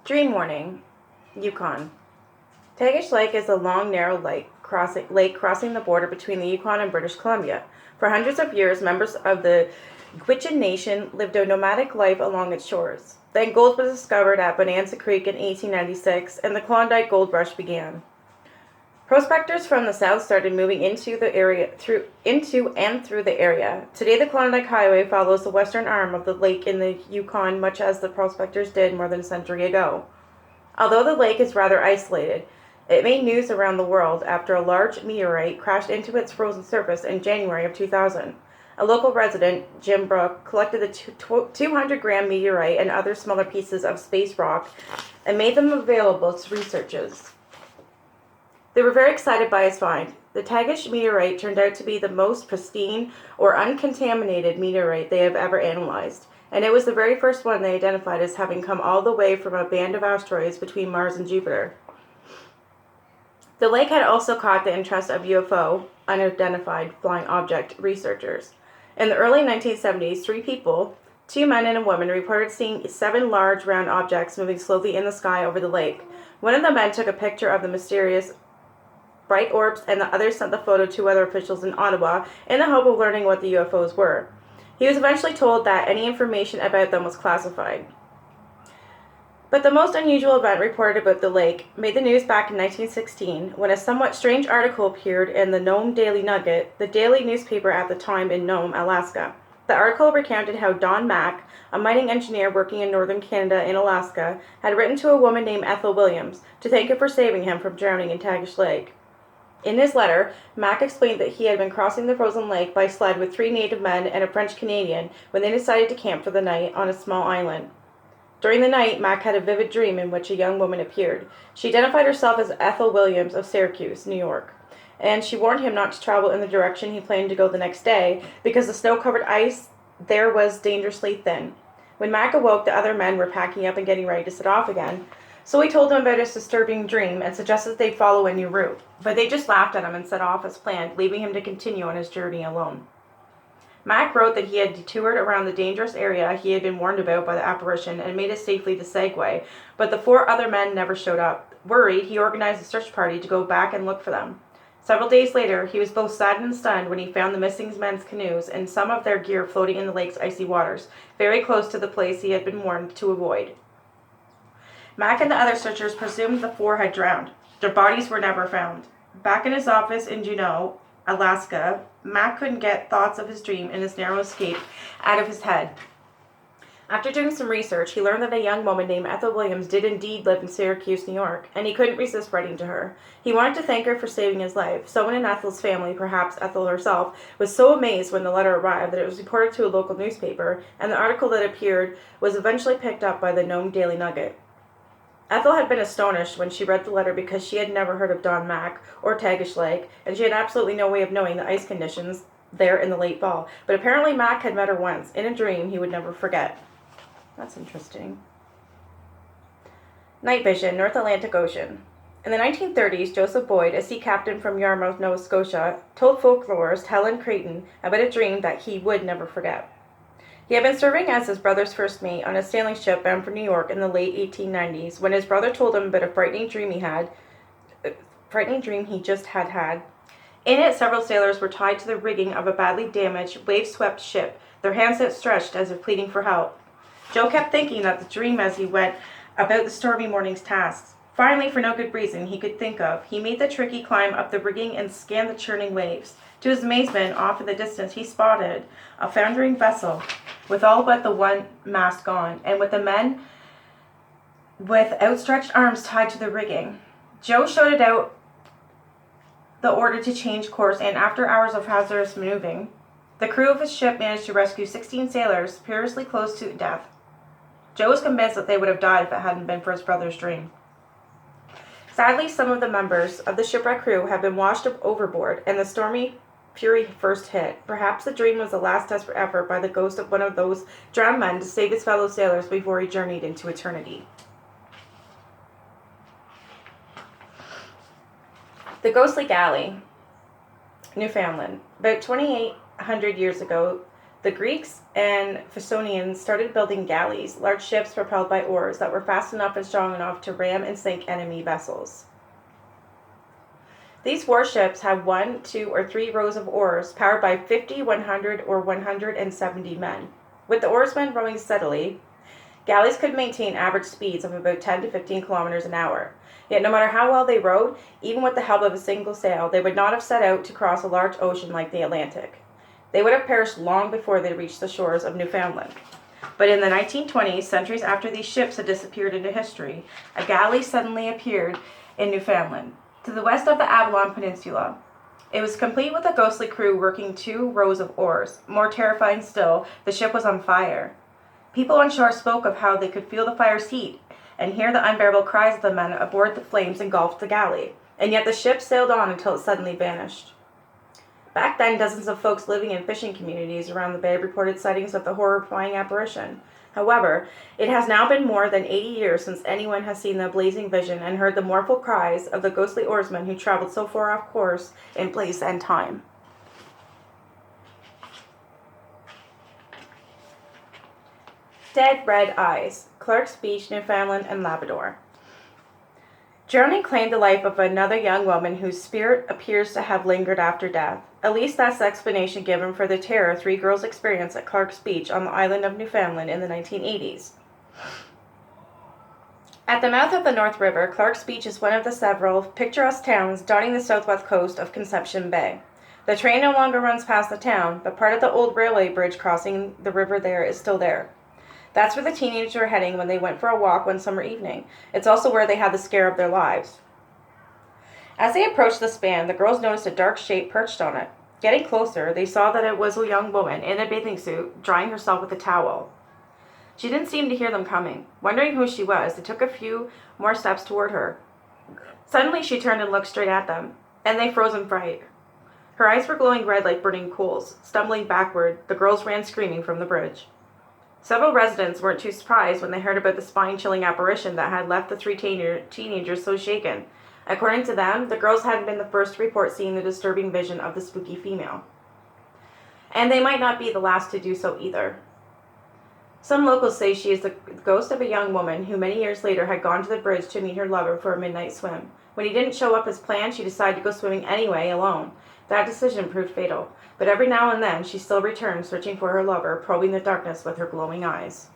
Dream warning, Yukon. Tagish Lake is a long, narrow lake crossing the border between the Yukon and British Columbia. For hundreds of years, members of the Gwich'in Nation lived a nomadic life along its shores. Then gold was discovered at Bonanza Creek in 1896, and the Klondike Gold Rush began. Prospectors from the south started moving into the area through the area. Today, the Klondike Highway follows the western arm of the lake in the Yukon, much as the prospectors did more than a century ago. Although the lake is rather isolated, it made news around the world after a large meteorite crashed into its frozen surface in January of 2000. A local resident, Jim Brook, collected the 200-gram meteorite and other smaller pieces of space rock and made them available to researchers. They were very excited by his find. The Tagish meteorite turned out to be the most pristine or uncontaminated meteorite they have ever analyzed, and it was the very first one they identified as having come all the way from a band of asteroids between Mars and Jupiter. The lake had also caught the interest of UFO, unidentified flying object researchers. In the early 1970s, 3 people, 2 men and a woman, reported seeing 7 large round objects moving slowly in the sky over the lake. One of the men took a picture of the mysterious bright orbs, and the others sent the photo to weather officials in Ottawa in the hope of learning what the UFOs were. He was eventually told that any information about them was classified. But the most unusual event reported about the lake made the news back in 1916 when a somewhat strange article appeared in the Nome Daily Nugget, the daily newspaper at the time in Nome, Alaska. The article recounted how Don Mack, a mining engineer working in northern Canada in Alaska, had written to a woman named Ethel Williams to thank her for saving him from drowning in Tagish Lake. In his letter, Mack explained that he had been crossing the frozen lake by sled with 3 native men and a French Canadian when they decided to camp for the night on a small island. During the night, Mack had a vivid dream in which a young woman appeared. She identified herself as Ethel Williams of Syracuse, New York, and she warned him not to travel in the direction he planned to go the next day because the snow-covered ice there was dangerously thin. When Mack awoke, the other men were packing up and getting ready to set off again. So he told them about his disturbing dream and suggested they follow a new route. But they just laughed at him and set off as planned, leaving him to continue on his journey alone. Mack wrote that he had detoured around the dangerous area he had been warned about by the apparition and made it safely to Segway, but the 4 other men never showed up. Worried, he organized a search party to go back and look for them. Several days later, he was both sad and stunned when he found the missing men's canoes and some of their gear floating in the lake's icy waters, very close to the place he had been warned to avoid. Mack and the other searchers presumed the 4 had drowned. Their bodies were never found. Back in his office in Juneau, Alaska, Mack couldn't get thoughts of his dream and his narrow escape out of his head. After doing some research, he learned that a young woman named Ethel Williams did indeed live in Syracuse, New York, and he couldn't resist writing to her. He wanted to thank her for saving his life. Someone in Ethel's family, perhaps Ethel herself, was so amazed when the letter arrived that it was reported to a local newspaper, and the article that appeared was eventually picked up by the Nome Daily Nugget. Ethel had been astonished when she read the letter because she had never heard of Don Mack or Tagish Lake, and she had absolutely no way of knowing the ice conditions there in the late fall. But apparently Mack had met her once, in a dream he would never forget. That's interesting. Night vision, North Atlantic Ocean. In the 1930s, Joseph Boyd, a sea captain from Yarmouth, Nova Scotia, told folklorist Helen Creighton about a dream that he would never forget. He had been serving as his brother's first mate on a sailing ship bound for New York in the late 1890s when his brother told him about a frightening dream he just had. In it, several sailors were tied to the rigging of a badly damaged, wave-swept ship, their hands outstretched as if pleading for help. Joe kept thinking that the dream as he went about the stormy morning's tasks. Finally, for no good reason he could think of, he made the tricky climb up the rigging and scanned the churning waves. To his amazement, off in the distance, he spotted a foundering vessel with all but the one mast gone, and with the men with outstretched arms tied to the rigging. Joe shouted out the order to change course, and after hours of hazardous maneuvering, the crew of his ship managed to rescue 16 sailors perilously close to death. Joe was convinced that they would have died if it hadn't been for his brother's dream. Sadly, some of the members of the shipwreck crew have been washed overboard, and the stormy fury first hit. Perhaps the dream was the last desperate effort by the ghost of one of those drowned men to save his fellow sailors before he journeyed into eternity. The Ghostly Galley, Newfoundland. About 2,800 years ago, The Greeks and Phoenicians started building galleys, large ships propelled by oars that were fast enough and strong enough to ram and sink enemy vessels. These warships had 1, 2, or 3 rows of oars, powered by 50, 100, or 170 men. With the oarsmen rowing steadily, galleys could maintain average speeds of about 10 to 15 kilometers an hour. Yet no matter how well they rowed, even with the help of a single sail, they would not have set out to cross a large ocean like the Atlantic. They would have perished long before they reached the shores of Newfoundland. But in the 1920s, centuries after these ships had disappeared into history, a galley suddenly appeared in Newfoundland, to the west of the Avalon Peninsula. It was complete with a ghostly crew working 2 rows of oars. More terrifying still, the ship was on fire. People on shore spoke of how they could feel the fire's heat and hear the unbearable cries of the men aboard the flames engulfed the galley, and yet the ship sailed on until it suddenly vanished. Back then, dozens of folks living in fishing communities around the bay reported sightings of the horrifying apparition. However, it has now been more than 80 years since anyone has seen the blazing vision and heard the mournful cries of the ghostly oarsmen who traveled so far off course in place and time. Dead Red Eyes, Clark's Beach, Newfoundland and Labrador. Drowning claimed the life of another young woman whose spirit appears to have lingered after death. At least that's the explanation given for the terror 3 girls experienced at Clark's Beach on the island of Newfoundland in the 1980s. At the mouth of the North River, Clark's Beach is one of the several picturesque towns dotting the southwest coast of Conception Bay. The train no longer runs past the town, but part of the old railway bridge crossing the river there is still there. That's where the teenagers were heading when they went for a walk one summer evening. It's also where they had the scare of their lives. As they approached the span, the girls noticed a dark shape perched on it. Getting closer, they saw that it was a young woman in a bathing suit, drying herself with a towel. She didn't seem to hear them coming. Wondering who she was, they took a few more steps toward her. Suddenly, she turned and looked straight at them, and they froze in fright. Her eyes were glowing red like burning coals. Stumbling backward, the girls ran screaming from the bridge. Several residents weren't too surprised when they heard about the spine-chilling apparition that had left the 3 teenagers so shaken. According to them, the girls hadn't been the first to report seeing the disturbing vision of the spooky female. And they might not be the last to do so either. Some locals say she is the ghost of a young woman who many years later had gone to the bridge to meet her lover for a midnight swim. When he didn't show up as planned, she decided to go swimming anyway, alone. That decision proved fatal, but every now and then she still returned, searching for her lover, probing the darkness with her glowing eyes.